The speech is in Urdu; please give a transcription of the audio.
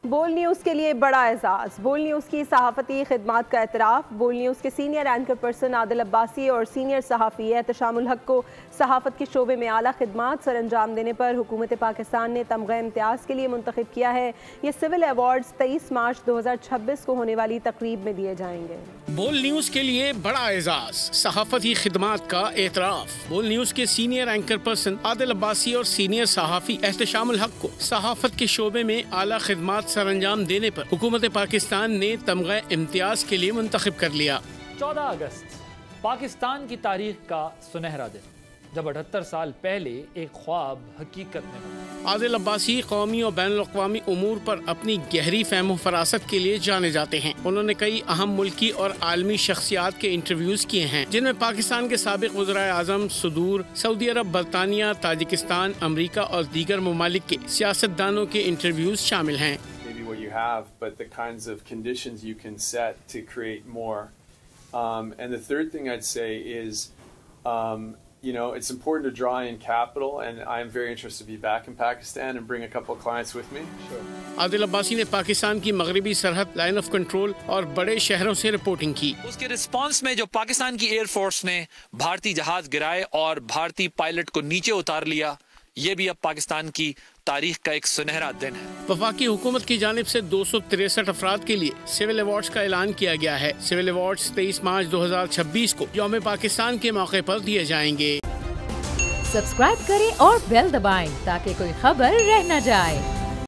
بول نیوز کے لیے بڑا اعزاز، بول نیوز کی صحافتی خدمات کا اعتراف۔ بول نیوز کے سینئر اینکر پرسن عادل عباسی اور سینئر صحافی احتشام الحق کو صحافت کے شعبے میں اعلیٰ خدمات سر انجام دینے پر حکومت پاکستان نے تمغہ امتیاز کے لیے منتخب کیا ہے۔ یہ سول ایوارڈز 23 مارچ 2026 کو ہونے والی تقریب میں دیے جائیں گے۔ بول نیوز کے لیے بڑا اعزاز، صحافتی خدمات کا اعتراف۔ بول نیوز کے سینئر اینکر پرسن عادل عباسی اور سینئر صحافی احتشام الحق کو صحافت کے شعبے میں اعلیٰ خدمات سر انجام دینے پر حکومت پاکستان نے تمغہ امتیاز کے لیے منتخب کر لیا۔ 14 اگست پاکستان کی تاریخ کا سنہرا دن، جب 78 سال پہلے ایک خواب حقیقت میں بنا۔ عادل عباسی قومی اور بین الاقوامی امور پر اپنی گہری فہم و فراست کے لیے جانے جاتے ہیں۔ انہوں نے کئی اہم ملکی اور عالمی شخصیات کے انٹرویوز کیے ہیں، جن میں پاکستان کے سابق وزرائے اعظم، صدور، سعودی عرب، برطانیہ، تاجکستان، امریکہ اور دیگر ممالک کے سیاستدانوں کے انٹرویوز شامل ہیں۔ But the kinds of conditions you can set to create more. And the third thing I'd say is, it's important to draw in capital, and I'm very interested to be back in Pakistan and bring a couple of clients with me. Sure. عادل عباسی نے پاکستان کی مغربی سرحد، لائن آف کنٹرول اور بڑے شہروں سے رپورٹنگ کی۔ اس کے رسپانس میں جو پاکستان کی ایئر فورس نے بھارتی جہاز گرائے اور بھارتی پائلٹ کو نیچے اتار لیا، یہ بھی اب پاکستان کی تاریخ کا ایک سنہرا دن ہے۔ وفاقی حکومت کی جانب سے 263 افراد کے لیے سول ایوارڈز کا اعلان کیا گیا ہے۔ سول ایوارڈز 23 مارچ 2026 کو یوم پاکستان کے موقع پر دیے جائیں گے۔ سبسکرائب کریں اور بیل دبائیں تاکہ کوئی خبر رہ نہ جائے۔